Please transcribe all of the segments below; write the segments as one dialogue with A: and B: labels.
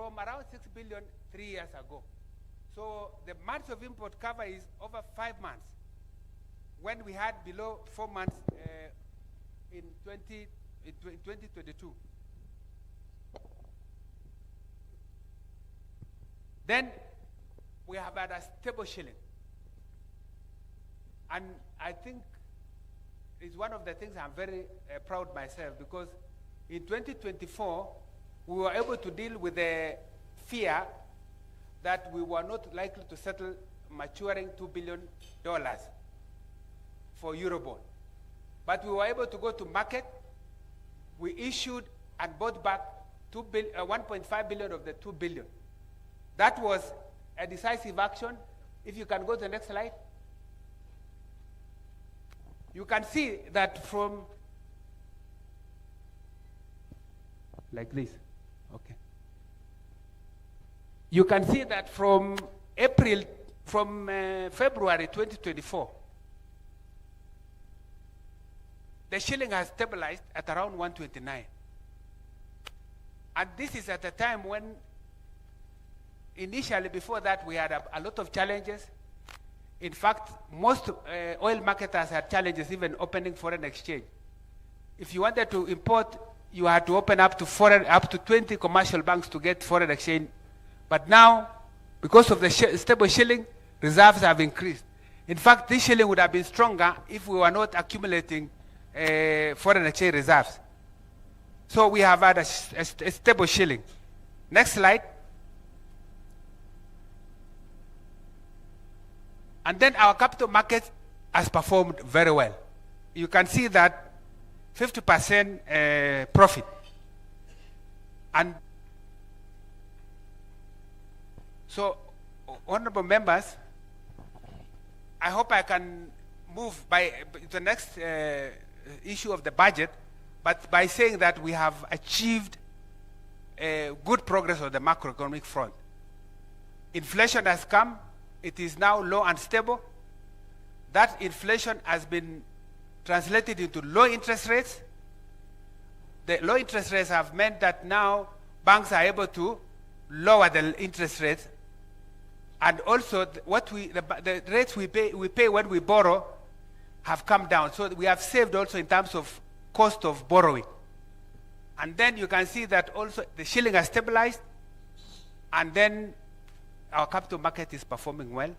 A: from around 6 billion 3 years ago. So the months of import cover is over 5 months, when we had below 4 months in 2022. Then we have had a stable shilling. And I think it's one of the things I'm very proud myself, because in 2024, we were able to deal with the fear that we were not likely to settle maturing $2 billion for Eurobond. But we were able to go to market. We issued and bought back 1.5 billion of the 2 billion. That was a decisive action. If you can go to the next slide. You can see that from, like this, okay. You can see that from February 2024, the shilling has stabilized at around 129. And this is at a time when, initially before that, we had a lot of challenges. In fact, most oil marketers had challenges even opening foreign exchange. If you wanted to import, you had to open up to 20 commercial banks to get foreign exchange. But now, because of the stable shilling, reserves have increased. In fact, this shilling would have been stronger if we were not accumulating foreign exchange reserves. So we have had a stable shilling. Next slide. And then our capital market has performed very well. You can see that 50% profit. And so, honorable members, I hope I can move by the next issue of the budget, but by saying that we have achieved good progress on the macroeconomic front. Inflation has come. It is now low and stable. That inflation has been translated into low interest rates. The low interest rates have meant that now banks are able to lower the interest rates. And also, the rates we pay when we borrow have come down. So we have saved also in terms of cost of borrowing. And then you can see that also the shilling has stabilized, and then our capital market is performing well.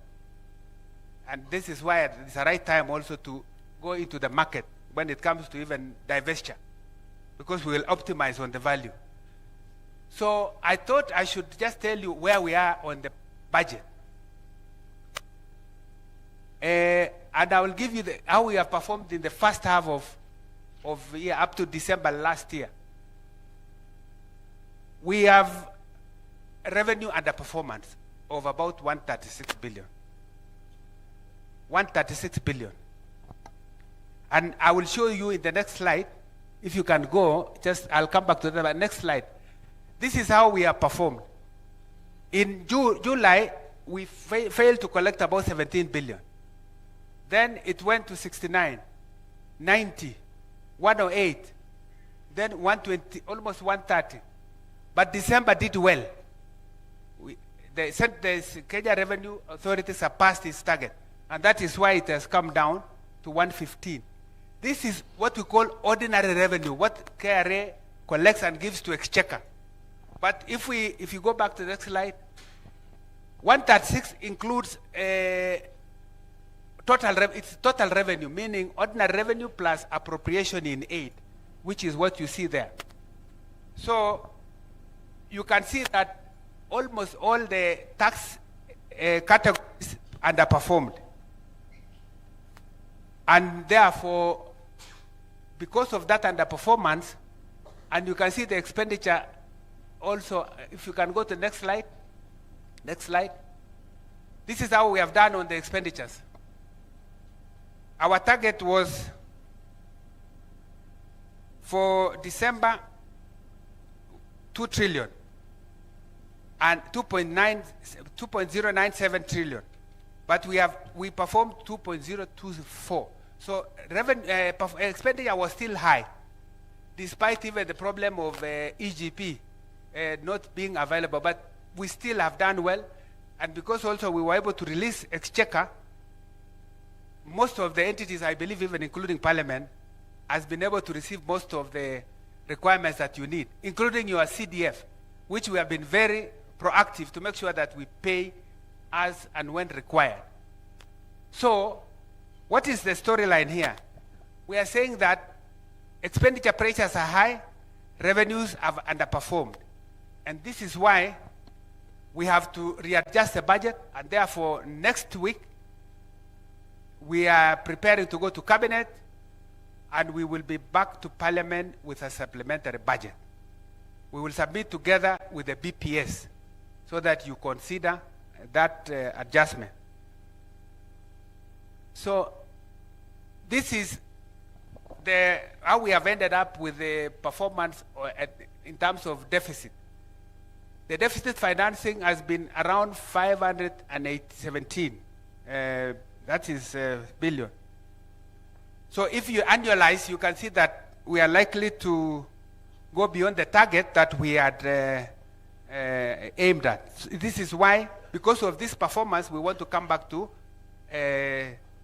A: And this is why it's the right time also to go into the market when it comes to even divestiture, because we will optimize on the value. So I thought I should just tell you where we are on the budget. And I will give you how we have performed in the first half of the year up to December last year. We have revenue underperformance of about 136 billion. 136 billion. And I will show you in the next slide. If you can go, I'll come back to the next slide. This is how we have performed. In July, we failed to collect about 17 billion. Then it went to 69, 90, 108, then 120, almost 130. But December did well. The Kenya Revenue Authority surpassed its target, and that is why it has come down to 115. This is what we call ordinary revenue, what KRA collects and gives to Exchequer. But if you go back to the next slide, 136 includes total revenue, meaning ordinary revenue plus appropriation in aid, which is what you see there. So you can see that almost all the tax categories underperformed. And therefore, because of that underperformance, and you can see the expenditure also, if you can go to the next slide. Next slide. This is how we have done on the expenditures. Our target was for December 2 trillion and 2.097 trillion. But we performed 2.024. So expenditure was still high, despite even the problem of EGP, not being available, but we still have done well. And because also we were able to release exchequer, most of the entities, I believe even including Parliament, has been able to receive most of the requirements that you need, including your CDF, which we have been very proactive to make sure that we pay as and when required. So, what is the storyline here? We are saying that expenditure pressures are high, revenues have underperformed. And this is why we have to readjust the budget, and therefore next week we are preparing to go to Cabinet, and we will be back to Parliament with a supplementary budget. We will submit together with the BPS so that you consider that adjustment. So this is how we have ended up with the performance in terms of deficit. The deficit financing has been around 517. That is billion. So if you annualize, you can see that we are likely to go beyond the target that we had aimed at. So this is why, because of this performance, we want to come back to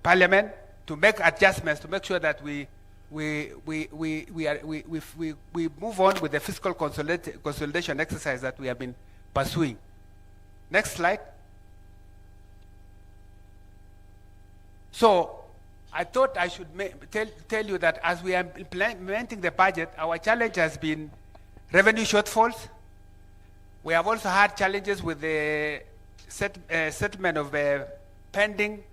A: Parliament to make adjustments to make sure that we move on with the fiscal consolidation exercise that we have been pursuing. Next slide. So I thought I should tell you that as we are implementing the budget, our challenge has been revenue shortfalls. We have also had challenges with the settlement of pending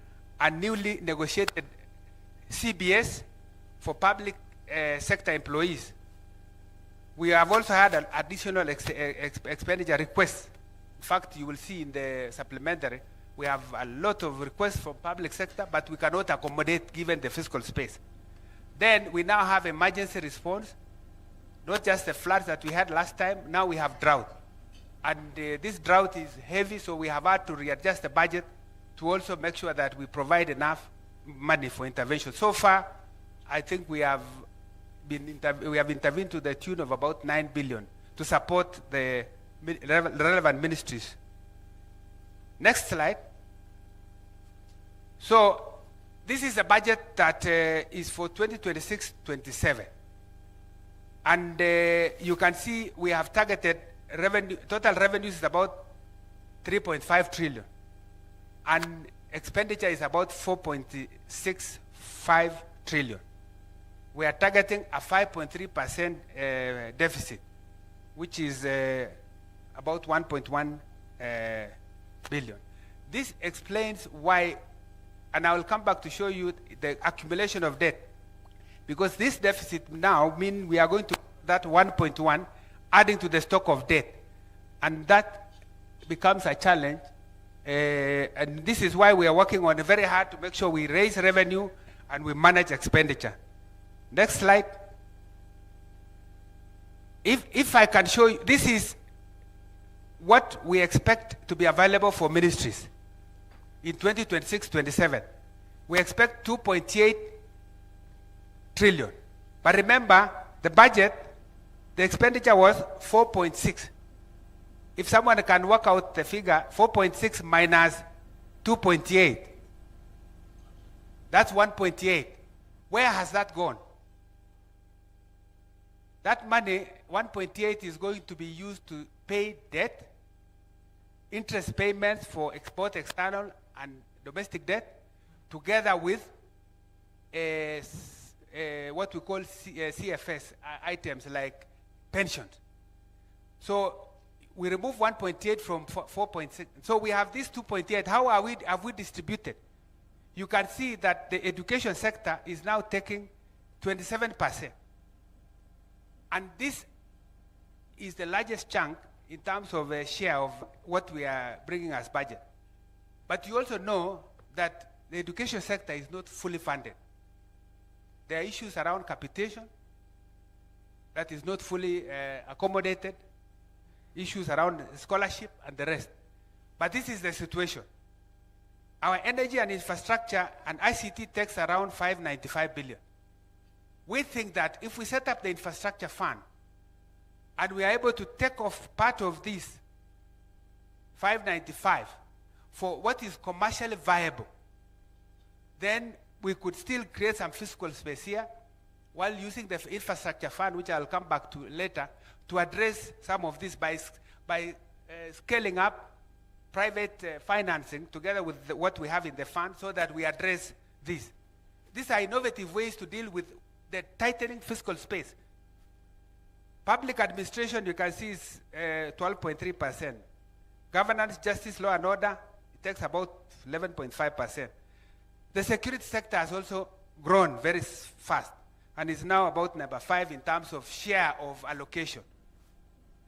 A: and newly negotiated CBS for public sector employees. We have also had an additional expenditure requests. In fact, you will see in the supplementary, we have a lot of requests from public sector, but we cannot accommodate given the fiscal space. Then we now have emergency response, not just the floods that we had last time, now we have drought. And this drought is heavy, so we have had to readjust the budget to also make sure that we provide enough money for intervention. So far, I think we have intervened to the tune of about 9 billion to support the relevant ministries. Next slide. So this is a budget that is for 2026-27. And you can see we have targeted revenue, total revenues is about 3.5 trillion. And expenditure is about 4.65 trillion. We are targeting a 5.3% deficit, which is about 1.1 billion. This explains why, and I will come back to show you the accumulation of debt, because this deficit now means we are going to that 1.1 adding to the stock of debt, and that becomes a challenge. And this is why we are working on it very hard to make sure we raise revenue and we manage expenditure. Next slide. If I can show you, this is what we expect to be available for ministries in 2026-27. We expect 2.8 trillion. But remember, the budget, the expenditure was 4.6. If someone can work out the figure, 4.6 minus 2.8, that's 1.8. Where has that gone? That money, 1.8, is going to be used to pay debt, interest payments for export, external, and domestic debt, together with what we call CFS items like pensions. So we remove 1.8 from 4.6. So we have this 2.8. How have we distributed? You can see that the education sector is now taking 27%. And this is the largest chunk in terms of a share of what we are bringing as budget. But you also know that the education sector is not fully funded. There are issues around capitation that is not fully accommodated, issues around scholarship and the rest. But this is the situation. Our energy and infrastructure and ICT takes around 595 billion. We think that if we set up the infrastructure fund and we are able to take off part of this 595 for what is commercially viable, then we could still create some fiscal space here while using the infrastructure fund, which I'll come back to later, to address some of this by scaling up private financing together with what we have in the fund so that we address this. These are innovative ways to deal with the tightening fiscal space. Public administration, you can see, is 12.3%. Governance, justice, law and order, it takes about 11.5%. The security sector has also grown very fast and is now about number 5 in terms of share of allocation.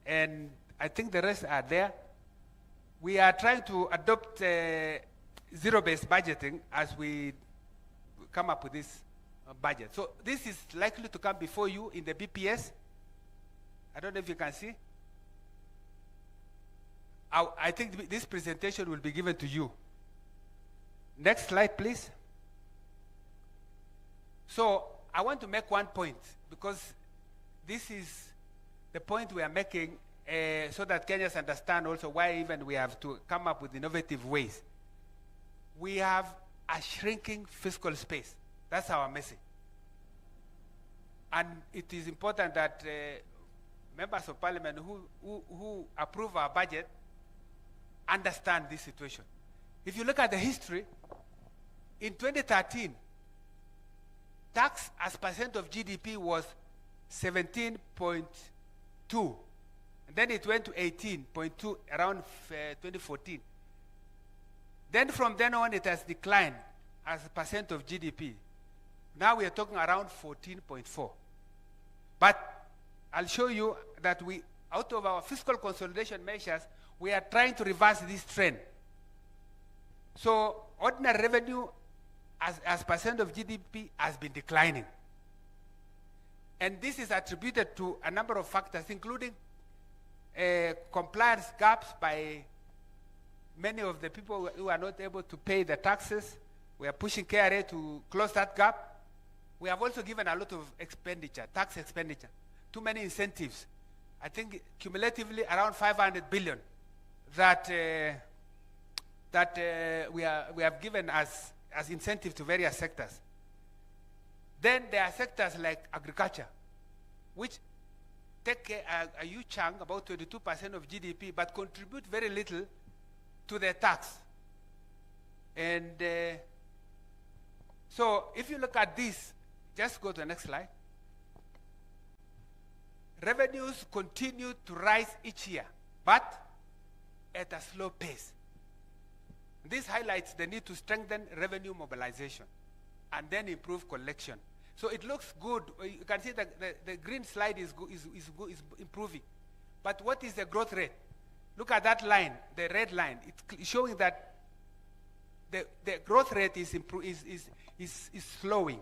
A: And I think the rest are there. We are trying to adopt zero-based budgeting as we come up with this budget. So this is likely to come before you in the BPS. I don't know if you can see. I think this presentation will be given to you. Next slide, please. So I want to make one point, because this is the point we are making so that Kenyans understand also why even we have to come up with innovative ways. We have a shrinking fiscal space. That's our message. And it is important that members of parliament who approve our budget understand this situation. If you look at the history, in 2013, tax as percent of GDP was 17.2. And then it went to 18.2 around 2014. Then from then on, it has declined as a percent of GDP. Now we are talking around 14.4. But I'll show you that we, out of our fiscal consolidation measures, we are trying to reverse this trend. So ordinary revenue as percent of GDP has been declining. And this is attributed to a number of factors, including compliance gaps by many of the people who are not able to pay the taxes. We are pushing KRA to close that gap. We have also given a lot of expenditure, tax expenditure, too many incentives. I think cumulatively around 500 billion that we have given as incentive to various sectors. Then there are sectors like agriculture, which take a huge chunk, about 22% of GDP, but contribute very little to their tax. And so if you look at this, just go to the next slide. Revenues continue to rise each year, but at a slow pace. This highlights the need to strengthen revenue mobilization and then improve collection. So it looks good. You can see that the green slide is improving. But what is the growth rate? Look at that line, the red line. It's showing that the growth rate is slowing.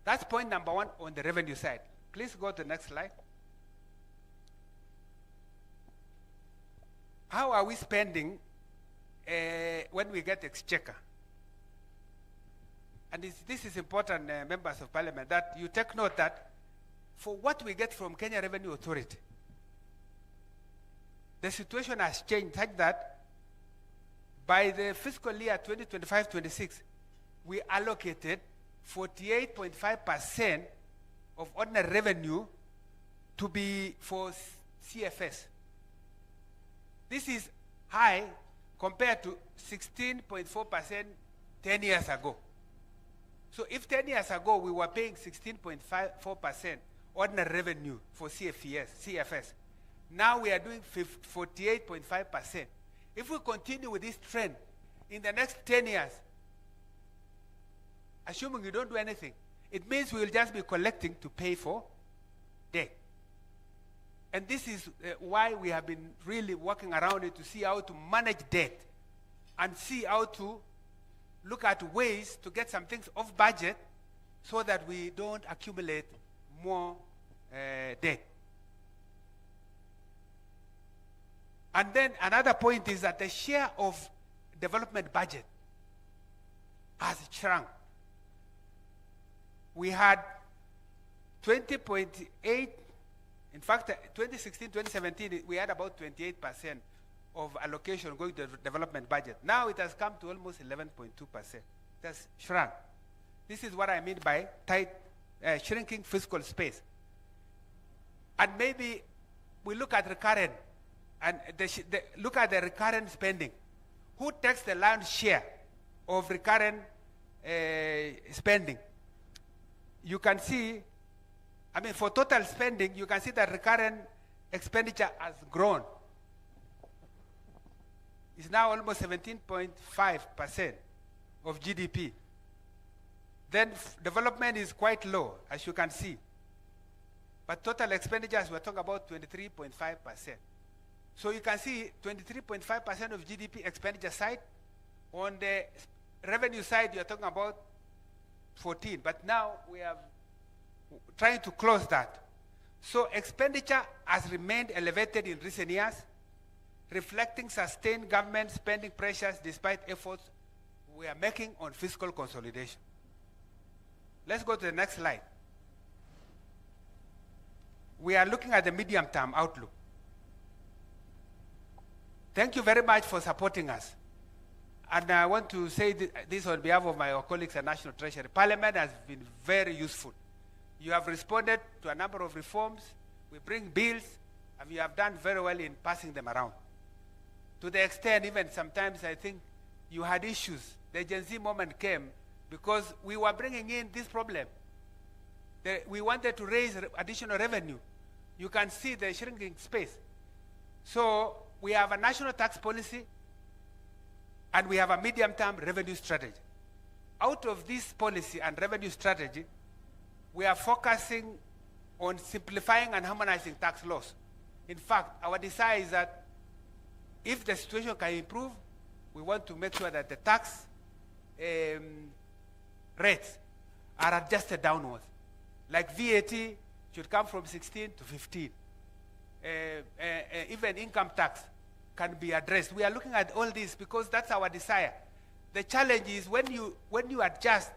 A: That's point number 1 on the revenue side. Please go to the next slide. How are we spending when we get exchequer? And this is important, members of parliament, that you take note that for what we get from Kenya Revenue Authority, the situation has changed such that by the fiscal year 2025-26, we allocated 48.5% of ordinary revenue to be for CFS. This is high compared to 16.4% 10 years ago. So if 10 years ago we were paying 16.4% ordinary revenue for CFS, now we are doing 48.5%. If we continue with this trend in the next 10 years, assuming we don't do anything, it means we will just be collecting to pay for debt. And this is why we have been really working around it to see how to manage debt and see how to look at ways to get some things off budget so that we don't accumulate more debt. And then another point is that the share of development budget has shrunk. We had 20.8 In fact, 2016, 2017, we had about 28% of allocation going to the development budget. Now it has come to almost 11.2%. That's shrunk. This is what I mean by tight, shrinking fiscal space. And maybe we look at recurrent, and look at the recurrent spending. Who takes the lion's share of recurrent spending? You can see, I mean, for total spending, you can see that recurrent expenditure has grown. It's now almost 17.5% of GDP. Then development is quite low, as you can see. But total expenditures, we're talking about 23.5%. So you can see 23.5% of GDP expenditure side. On the revenue side, you're talking about 14. But now we are trying to close that. So expenditure has remained elevated in recent years, reflecting sustained government spending pressures despite efforts we are making on fiscal consolidation. Let's go to the next slide. We are looking at the medium-term outlook. Thank you very much for supporting us. And I want to say this on behalf of my colleagues at National Treasury. Parliament has been very useful. You have responded to a number of reforms. We bring bills, and you have done very well in passing them around. To the extent, even sometimes I think you had issues. The Gen Z moment came because we were bringing in this problem. We wanted to raise additional revenue. You can see the shrinking space. So we have a national tax policy, and we have a medium-term revenue strategy. Out of this policy and revenue strategy, we are focusing on simplifying and harmonizing tax laws. In fact, our desire is that if the situation can improve, we want to make sure that the tax rates are adjusted downwards. Like VAT should come from 16 to 15. Even income tax can be addressed. We are looking at all this because that's our desire. The challenge is when you adjust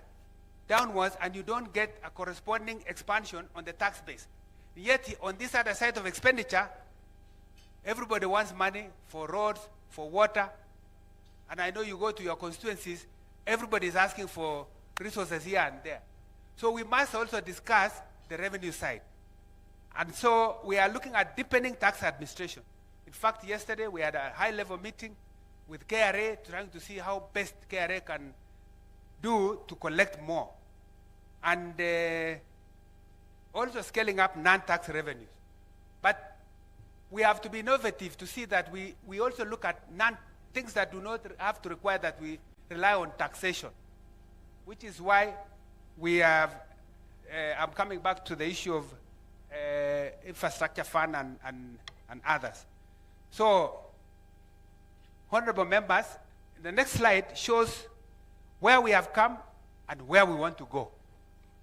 A: downwards and you don't get a corresponding expansion on the tax base. Yet on this other side of expenditure, everybody wants money for roads, for water, and I know you go to your constituencies, everybody is asking for resources here and there. So we must also discuss the revenue side. And so we are looking at deepening tax administration. In fact, yesterday we had a high-level meeting with KRA trying to see how best KRA can do to collect more. And also scaling up non-tax revenues. But we have to be innovative to see that we also look at things that do not have to require that we rely on taxation, which is why we have, I'm coming back to the issue of infrastructure fund and others. So, honorable members, the next slide shows where we have come and where we want to go.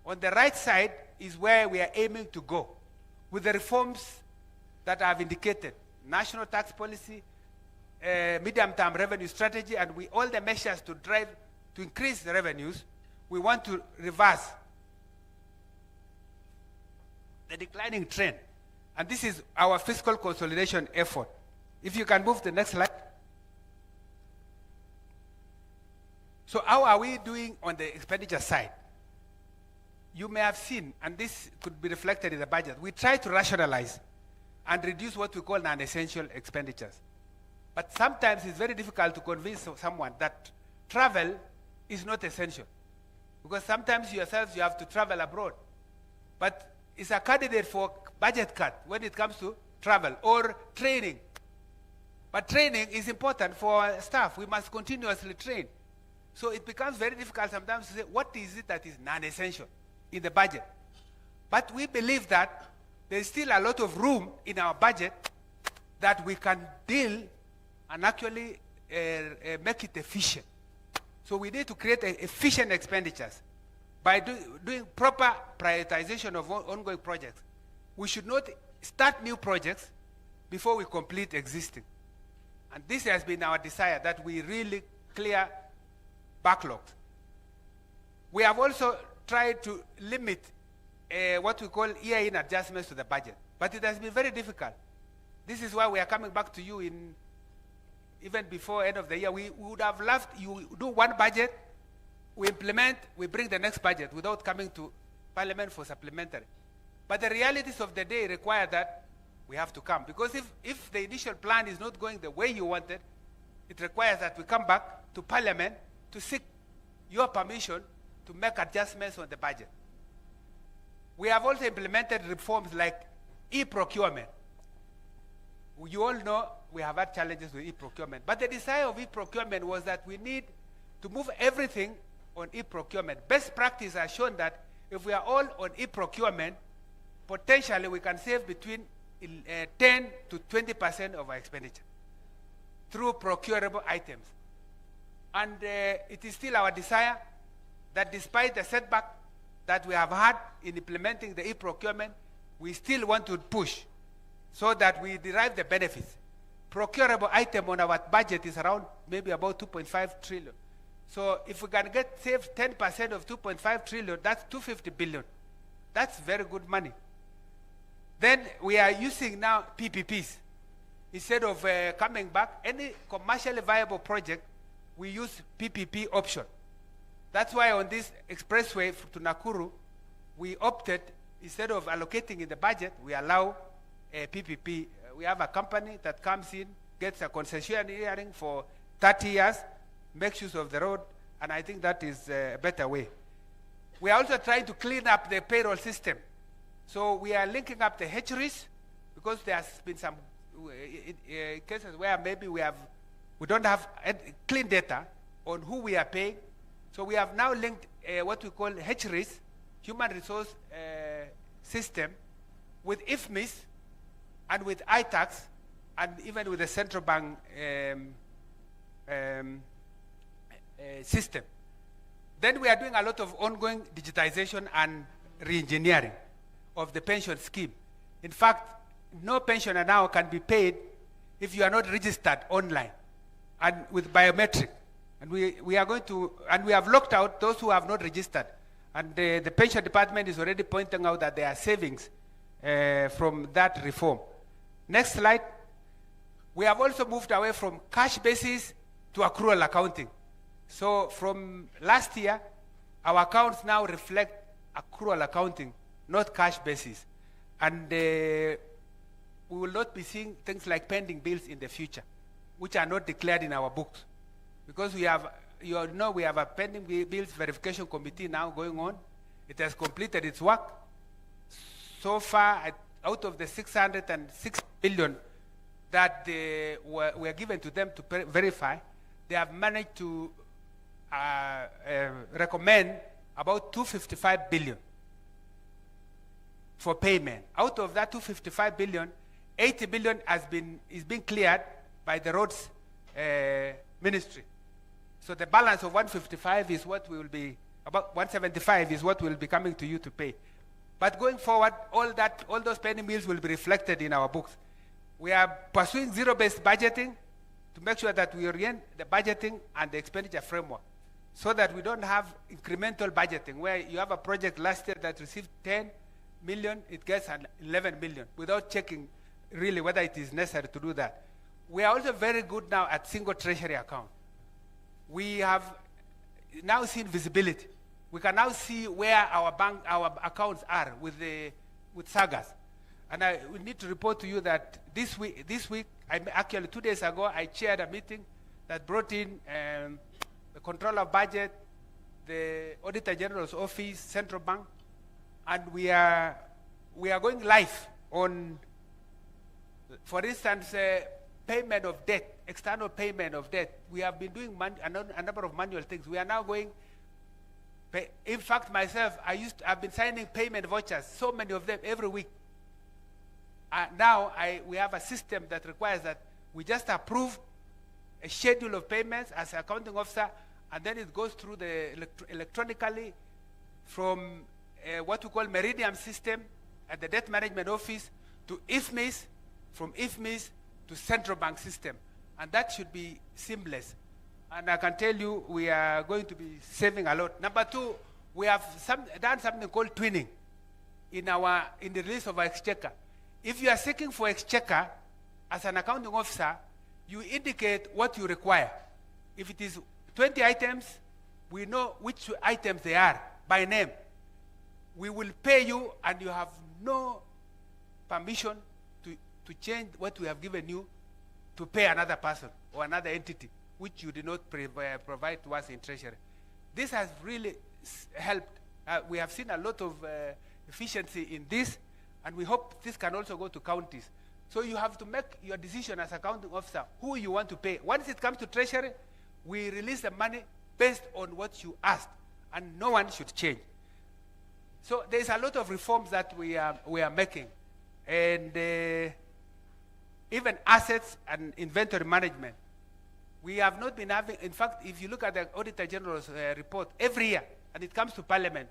A: On the right side is where we are aiming to go with the reforms that I have indicated: national tax policy, medium-term revenue strategy, and all the measures to increase the revenues. We want to reverse the declining trend. And this is our fiscal consolidation effort. If you can move the next slide. So how are we doing on the expenditure side? You may have seen, and this could be reflected in the budget, we try to rationalize and reduce what we call non-essential expenditures. But sometimes it's very difficult to convince someone that travel is not essential. Because sometimes yourselves, you have to travel abroad. But it's a candidate for budget cut when it comes to travel or training. But training is important for our staff. We must continuously train. So it becomes very difficult sometimes to say, what is it that is non-essential in the budget? But we believe that there is still a lot of room in our budget that we can deal and actually make it efficient. So we need to create efficient expenditures by doing proper prioritization of ongoing projects. We should not start new projects before we complete existing. And this has been our desire, that we really clear backlogs. We have also tried to limit what we call year-in adjustments to the budget. But it has been very difficult. This is why we are coming back to you in even before end of the year. We would have loved you do one budget, we implement, we bring the next budget without coming to Parliament for supplementary. But the realities of the day require that we have to come. Because if the initial plan is not going the way you wanted, it requires that we come back to Parliament to seek your permission to make adjustments on the budget. We have also implemented reforms like e-procurement. You all know we have had challenges with e-procurement. But the desire of e-procurement was that we need to move everything on e-procurement. Best practice has shown that if we are all on e-procurement, potentially we can save between 10 to 20% of our expenditure through procurable items. And it is still our desire that despite the setback that we have had in implementing the e-procurement, we still want to push so that we derive the benefits. Procurable item on our budget is around maybe about 2.5 trillion. So if we can save 10% of 2.5 trillion, that's 250 billion. That's very good money. Then we are using now PPPs. Instead of coming back, any commercially viable project, we use PPP option. That's why on this expressway to Nakuru, we opted, instead of allocating in the budget, we allow a PPP. We have a company that comes in, gets a concession hearing for 30 years, makes use of the road, and I think that is a better way. We are also trying to clean up the payroll system. So we are linking up the hatcheries, because there has been some cases where maybe we don't have clean data on who we are paying. So we have now linked what we call hatcheries, human resource system, with IFMIS and with ITAX, and even with the central bank system. Then we are doing a lot of ongoing digitization and re-engineering of the pension scheme. In fact, no pensioner now can be paid if you are not registered online and with biometric. And we are going to, and we have locked out those who have not registered. And the pension department is already pointing out that there are savings from that reform. Next slide. We have also moved away from cash basis to accrual accounting. So from last year, our accounts now reflect accrual accounting, not cash basis. And we will not be seeing things like pending bills in the future, which are not declared in our books. Because we have, we have a pending bills verification committee now going on. It has completed its work. So far, out of the 606 billion that were given to them to verify, they have managed to recommend about 255 billion for payment. Out of that 255 billion, 80 billion is being cleared by the roads ministry. So the balance of 155 is what we will be, about 175 is what will be coming to you to pay. But going forward, all those pending bills will be reflected in our books. We are pursuing zero-based budgeting to make sure that we orient the budgeting and the expenditure framework so that we don't have incremental budgeting where you have a project last year that received 10 million, it gets 11 million without checking really whether it is necessary to do that. We are also very good now at single treasury account. We have now seen visibility. We can now see where our accounts are with SAGAs. And we need to report to you that this week, actually 2 days ago, I chaired a meeting that brought in the controller of budget, the Auditor General's office, Central Bank, and we are going live on, for instance, payment of debt, external payment of debt. We have been doing a number of manual things. We are now going. In fact, myself, I've been signing payment vouchers, so many of them every week. Now we have a system that requires that we just approve a schedule of payments as an accounting officer, and then it goes through the electronically from what we call Meridian system at the debt management office to IFMIS, from IFMIS to central bank system, and that should be seamless. And I can tell you, we are going to be saving a lot. Number two, we have done something called twinning in the release of our exchequer. If you are seeking for exchequer as an accounting officer, you indicate what you require. If it is 20 items, we know which items they are by name. We will pay you, and you have no permission to change what we have given you to pay another person or another entity, which you did not provide to us in Treasury. This has really helped. We have seen a lot of efficiency in this, and we hope this can also go to counties. So you have to make your decision as accounting officer who you want to pay. Once it comes to Treasury, we release the money based on what you asked, and no one should change. So there's a lot of reforms that we are making, and even assets and inventory management. We have not been having, in fact, if you look at the Auditor General's report every year, and it comes to Parliament,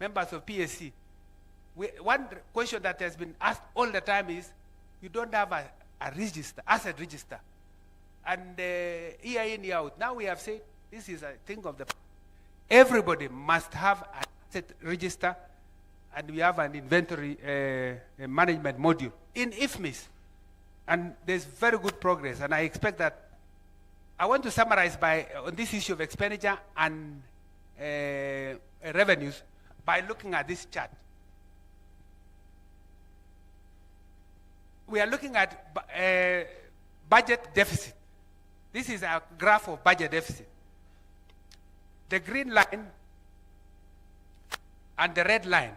A: members of PSC, one question that has been asked all the time is, you don't have a register, asset register. And year in, year out. Now we have said, this is a thing of the, everybody must have an asset register, and we have an inventory management module in IFMIS. And there's very good progress, and I expect that. I want to summarize on this issue of expenditure and revenues by looking at this chart. We are looking at budget deficit. This is a graph of budget deficit. The green line and the red line.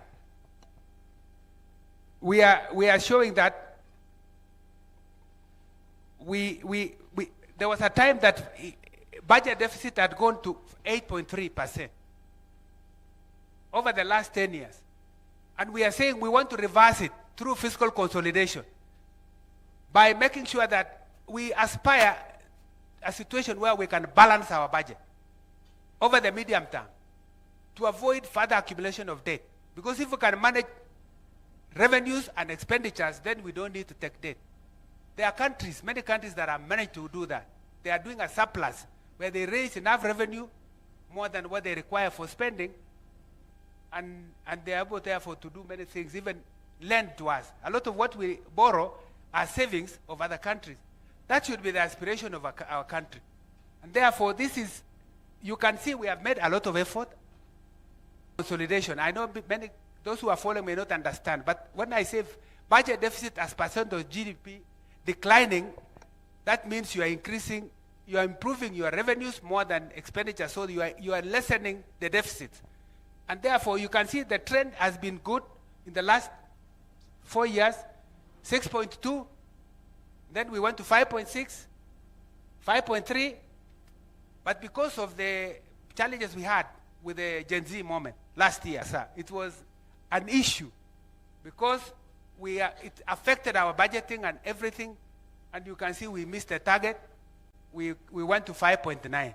A: We are showing that there was a time that budget deficit had gone to 8.3% over the last 10 years. And we are saying we want to reverse it through fiscal consolidation by making sure that we aspire a situation where we can balance our budget over the medium term to avoid further accumulation of debt. Because if we can manage revenues and expenditures, then we don't need to take debt. There are countries, many countries that have managed to do that. They are doing a surplus where they raise enough revenue, more than what they require for spending, and they are able, therefore, to do many things, even lend to us. A lot of what we borrow are savings of other countries. That should be the aspiration of our country. And therefore, this is, you can see we have made a lot of effort. Consolidation. I know many, those who are following may not understand, but when I say budget deficit as percent of GDP declining, that means you are increasing, you are improving your revenues more than expenditure, so you are lessening the deficit. And therefore, you can see the trend has been good in the last 4 years, 6.2, then we went to 5.6, 5.3, but because of the challenges we had with the Gen Z moment last year, sir, it was an issue because it affected our budgeting and everything, and you can see we missed the target. We went to 5.9.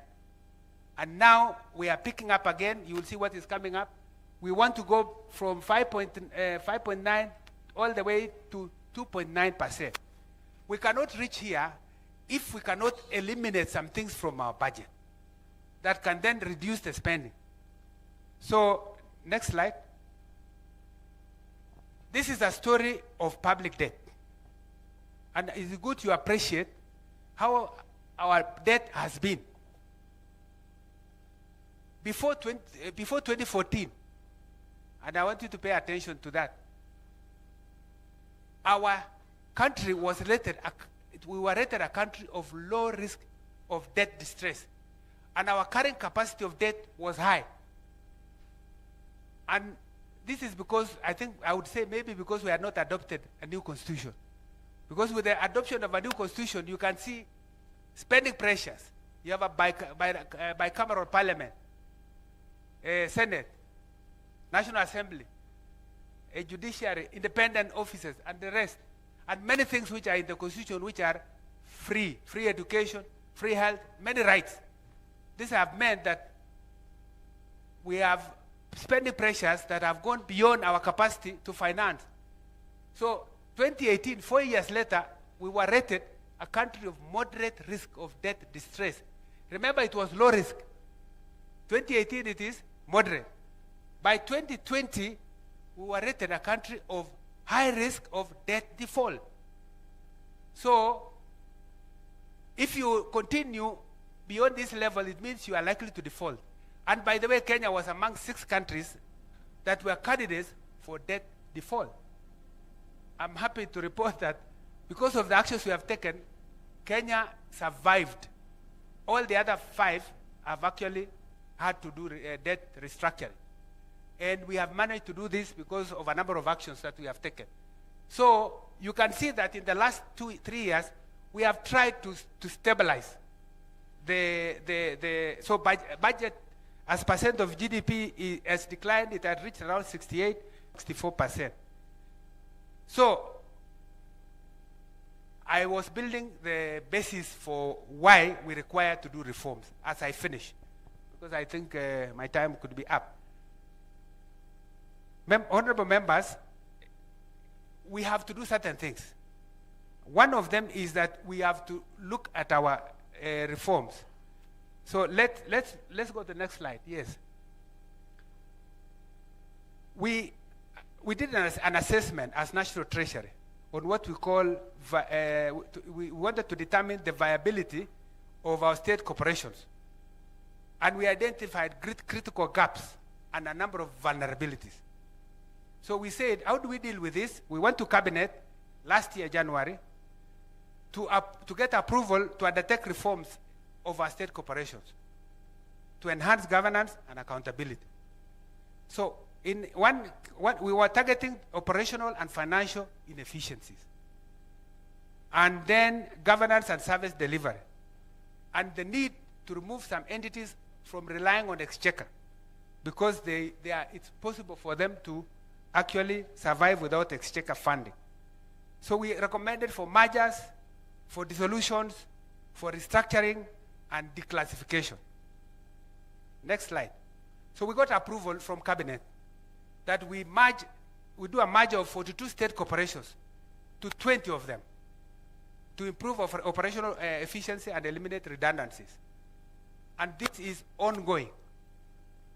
A: And now we are picking up again. You will see what is coming up. We want to go from 5.9 all the way to 2.9%. We cannot reach here if we cannot eliminate some things from our budget that can then reduce the spending. So, next slide. This is a story of public debt. And it's good to appreciate how our debt has been. Before 2014, and I want you to pay attention to that, our country was rated, we were rated a country of low risk of debt distress. And our current capacity of debt was high. And this is because, I would say maybe because we had not adopted a new constitution. Because with the adoption of a new constitution, you can see spending pressures. You have a bicameral parliament, a Senate, National Assembly, a judiciary, independent officers, and the rest. And many things which are in the constitution which are free education, free health, many rights. This have meant that we have spending pressures that have gone beyond our capacity to finance. So 2018, 4 years later, we were rated a country of moderate risk of debt distress. Remember, it was low risk. 2018, it is moderate. By 2020, we were rated a country of high risk of debt default. So, if you continue beyond this level, it means you are likely to default. And by the way, Kenya was among 6 countries that were candidates for debt default. I'm happy to report that because of the actions we have taken, Kenya survived. All the other 5 have actually had to do debt restructuring. And we have managed to do this because of a number of actions that we have taken. So you can see that in the last 2-3 years, we have tried to stabilize so budget as percent of GDP has declined. It had reached around 64%. So I was building the basis for why we require to do reforms as I finish, because I think my time could be up. Honorable members, we have to do certain things. One of them is that we have to look at our reforms. So let's go to the next slide. Yes. We did an assessment as National Treasury on what we call, we wanted to determine the viability of our state corporations. And we identified critical gaps and a number of vulnerabilities. So we said, how do we deal with this? We went to Cabinet last year, January, to get approval to undertake reforms of our state corporations to enhance governance and accountability. So in we were targeting operational and financial inefficiencies, and then governance and service delivery, and the need to remove some entities from relying on exchequer, because it's possible for them to actually survive without exchequer funding. So we recommended for mergers, for dissolutions, for restructuring, and declassification. Next slide. So we got approval from Cabinet that we do a merger of 42 state corporations to 20 of them to improve operational efficiency and eliminate redundancies. And this is ongoing.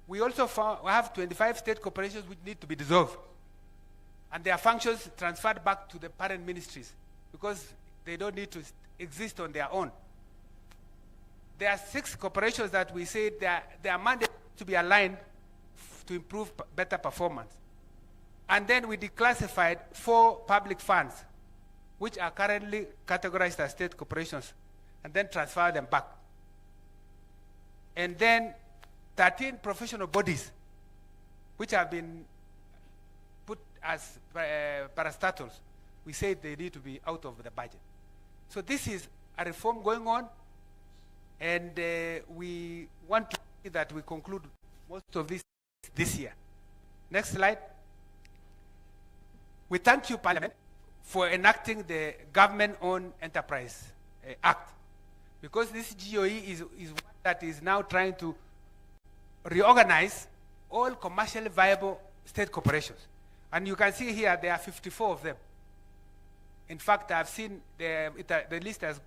A: We also have 25 state corporations which need to be dissolved, and their functions transferred back to the parent ministries because they don't need to exist on their own. There are 6 corporations that we say they are mandated to be aligned to improve better performance. And then we declassified 4 public funds, which are currently categorized as state corporations, and then transfer them back. And then 13 professional bodies, which have been put as parastatals, we say they need to be out of the budget. So this is a reform going on, and we want to see that we conclude most of this year. Next slide. We thank you, Parliament, for enacting the Government-Owned Enterprise Act, because this GOE is one that is now trying to reorganize all commercially viable state corporations. And you can see here there are 54 of them. In fact, I've seen the list as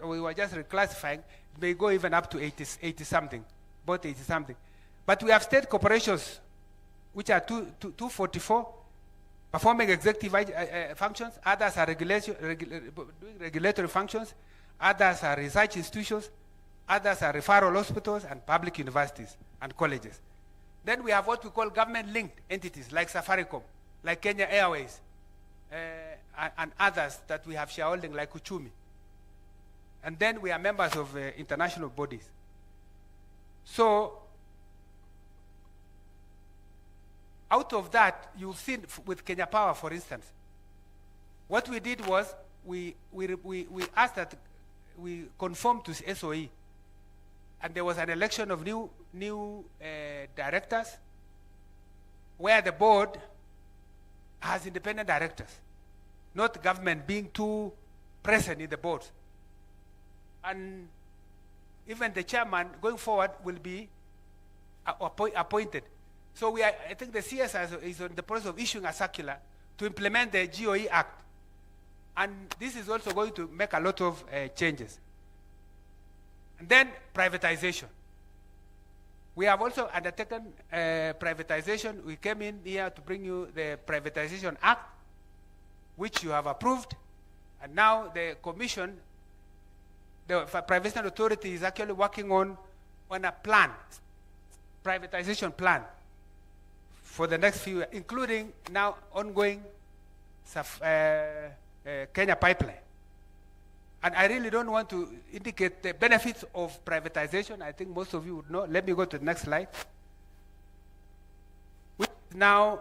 A: we were just reclassifying. It may go even up to 80 something, about 80 something. But we have state corporations, which are 244, performing executive functions. Others are doing regulatory functions. Others are research institutions. Others are referral hospitals and public universities and colleges. Then we have what we call government-linked entities like Safaricom, like Kenya Airways, and others that we have shareholding like Uchumi. And then we are members of international bodies. So out of that, you've seen with Kenya Power, for instance, what we did was we asked that we conform to SOE, and there was an election of new directors, where the board has independent directors, not government being too present in the boards. And even the chairman going forward will be appointed. So I think the CS is in the process of issuing a circular to implement the GOE Act. And this is also going to make a lot of changes. And then privatization. We have also undertaken privatization. We came in here to bring you the Privatization Act, which you have approved. And now the commission, the privatization authority, is actually working on a plan, privatization plan for the next few years, including now ongoing Kenya pipeline. And I really don't want to indicate the benefits of privatization. I think most of you would know. Let me go to the next slide. Which is now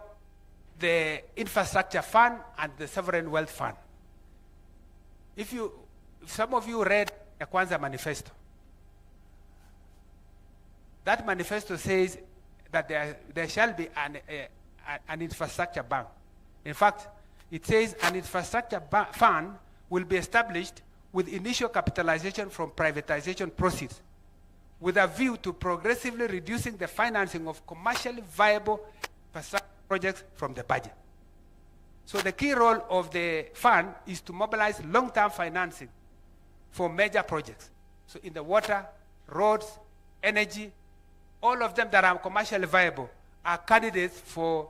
A: the infrastructure fund and the sovereign wealth fund. If some of you read the Kwanzaa manifesto, that manifesto says that there shall be an infrastructure bank. In fact, it says an infrastructure fund will be established with initial capitalization from privatization proceeds, with a view to progressively reducing the financing of commercially viable infrastructure projects from the budget. So the key role of the fund is to mobilize long-term financing for major projects. So in the water, roads, energy, all of them that are commercially viable are candidates for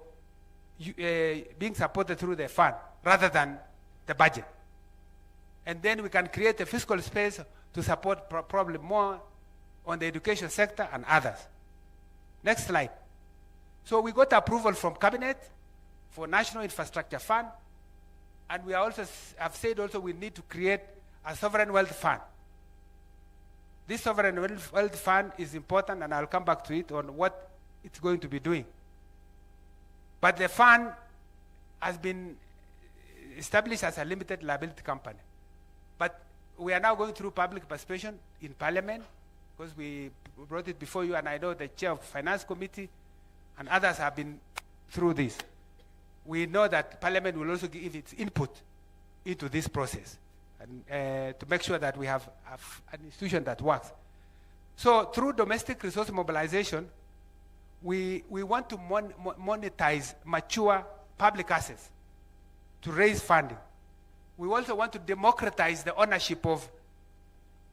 A: being supported through the fund rather than the budget. And then we can create a fiscal space to support probably more on the education sector and others. Next slide. So we got approval from Cabinet for National Infrastructure Fund, and we also have said also we need to create a sovereign wealth fund. This sovereign wealth fund is important, and I'll come back to it on what it's going to be doing. But the fund has been established as a limited liability company. But we are now going through public participation in Parliament, because we brought it before you, and I know the chair of Finance Committee and others have been through this. We know that Parliament will also give its input into this process, and to make sure that we have an institution that works. So through domestic resource mobilization, we want to monetize mature public assets to raise funding. We also want to democratize the ownership of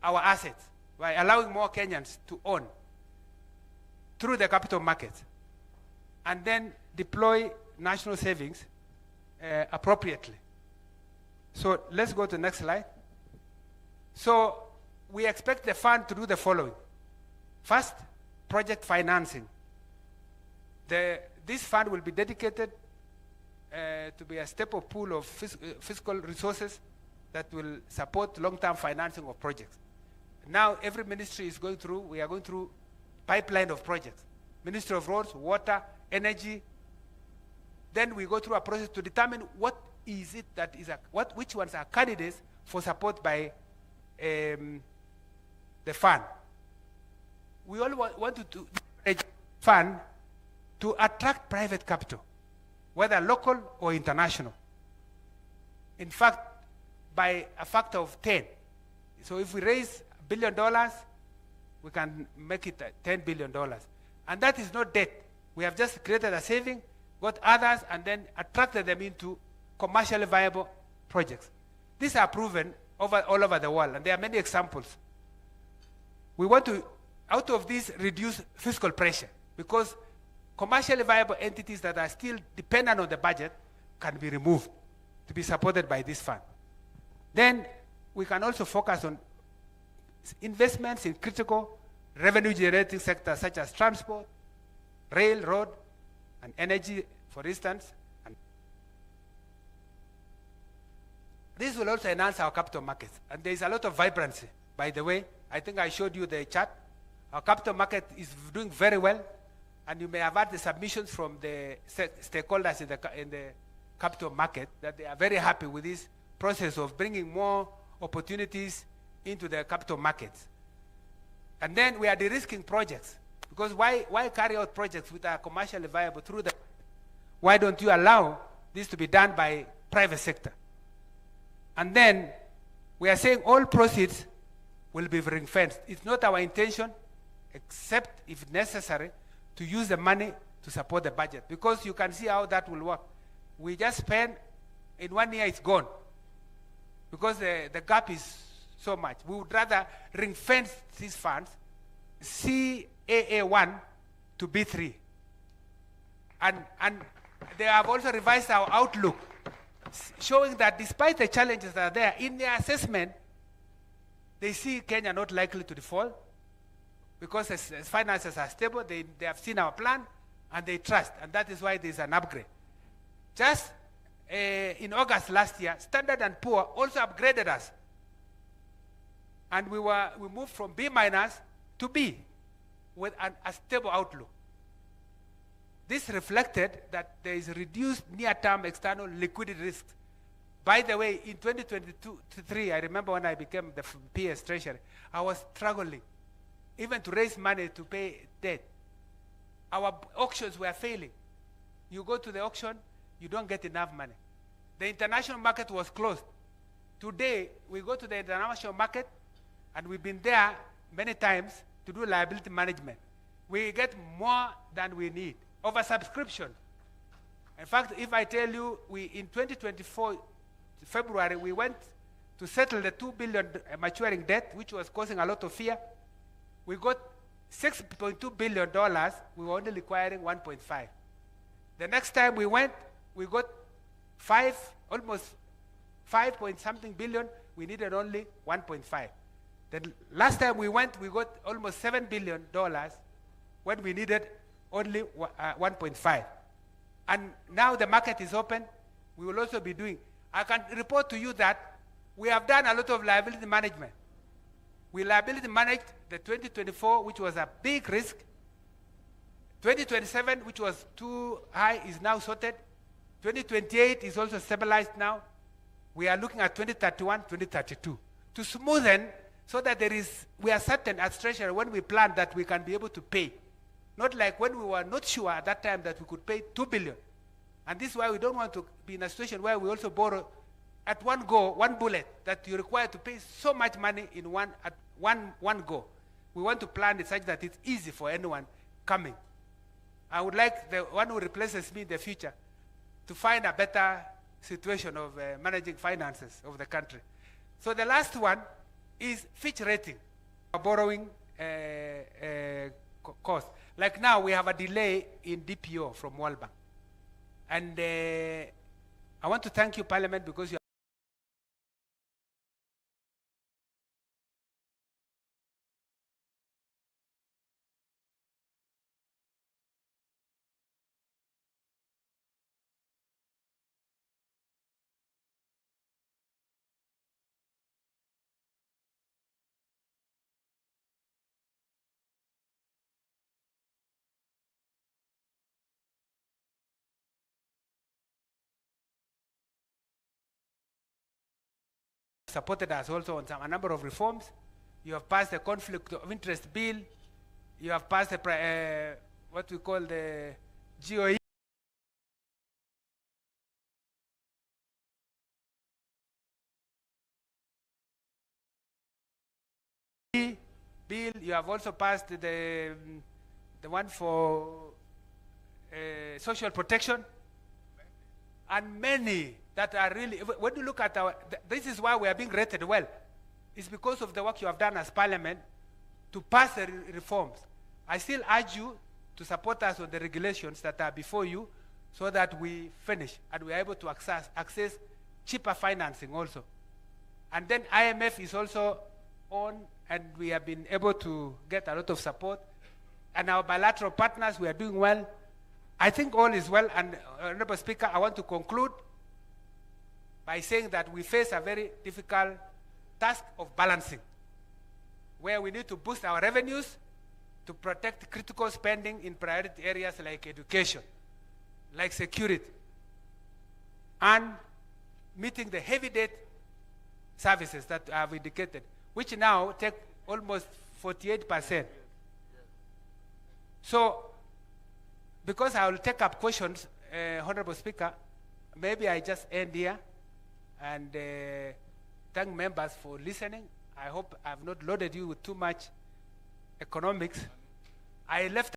A: our assets by allowing more Kenyans to own through the capital markets, and then deploy national savings appropriately. So let's go to the next slide. So we expect the fund to do the following. First, project financing. This fund will be dedicated to be a staple pool of fiscal resources that will support long-term financing of projects. Now every ministry is going through, we are going through pipeline of projects. Ministry of Roads, Water, Energy. Then we go through a process to determine what is it that is, which ones are candidates for support by the fund. We all want to a fund to attract private capital, whether local or international. In fact, by a factor of 10. So if we raise $1 billion, we can make it $10 billion. And that is not debt. We have just created a saving, got others, and then attracted them into commercially viable projects. These are proven all over the world, and there are many examples. We want to, out of this, reduce fiscal pressure, because commercially viable entities that are still dependent on the budget can be removed to be supported by this fund. Then we can also focus on investments in critical revenue-generating sectors such as transport, rail, road, and energy, for instance. And this will also enhance our capital markets. And there is a lot of vibrancy. By the way, I think I showed you the chart. Our capital market is doing very well. And you may have had the submissions from the stakeholders in the capital market that they are very happy with this process of bringing more opportunities into the capital markets. And then we are de-risking projects, because why carry out projects which are commercially viable through the, why don't you allow this to be done by private sector? And then we are saying all proceeds will be ring-fenced. It's not our intention, except if necessary, to use the money to support the budget, because you can see how that will work. We just spend, in 1 year it's gone, because the gap is so much. We would rather ring-fence these funds, CAA1 to B3. And they have also revised our outlook showing that despite the challenges that are there, in their assessment, they see Kenya not likely to default because as finances are stable, they have seen our plan and they trust, and that is why there is an upgrade. Just in August last year, Standard & Poor also upgraded us. And we moved from B- to B with a stable outlook. This reflected that there is reduced near-term external liquidity risk. By the way, in 2022-23, I remember when I became the PS Treasurer, I was struggling even to raise money to pay debt. Our auctions were failing. You go to the auction, you don't get enough money. The international market was closed. Today, we go to the international market, and we've been there many times to do liability management. We get more than we need. Oversubscription. In fact, if I tell you, in 2024, February, we went to settle the $2 billion maturing debt, which was causing a lot of fear. We got $6.2 billion. We were only requiring 1.5. The next time we went, we got almost 5 point something billion. We needed only 1.5. The last time we went, we got almost $7 billion when we needed only 1.5. And now the market is open. We will also be doing. I can report to you that we have done a lot of liability management. We liability managed the 2024, which was a big risk. 2027, which was too high, is now sorted. 2028 is also stabilized now. We are looking at 2031, 2032 to smoothen so that we are certain as Treasury when we plan that we can be able to pay. Not like when we were not sure at that time that we could pay $2 billion. And this is why we don't want to be in a situation where we also borrow at one go, one bullet, that you require to pay so much money in one go. We want to plan it such that it's easy for anyone coming. I would like the one who replaces me in the future to find a better situation of managing finances of the country. So the last one is Fitch rating, borrowing cost. Like now, we have a delay in DPO from World Bank. And I want to thank you, Parliament, because you supported us also on a number of reforms. You have passed the conflict of interest bill. You have passed the, what we call the GOE. Bill. You have also passed the one for social protection, and many that are really, when you look at this is why we are being rated well. It's because of the work you have done as Parliament to pass the reforms. I still urge you to support us on the regulations that are before you so that we finish and we are able to access cheaper financing also. And then IMF is also on, and we have been able to get a lot of support. And our bilateral partners, we are doing well. I think all is well, and Honorable Speaker, I want to conclude by saying that we face a very difficult task of balancing, where we need to boost our revenues to protect critical spending in priority areas like education, like security, and meeting the heavy debt services that I have indicated, which now take almost 48%. So, because I will take up questions, Honorable Speaker, maybe I just end here and thank members for listening. I hope I have not loaded you with too much economics. I left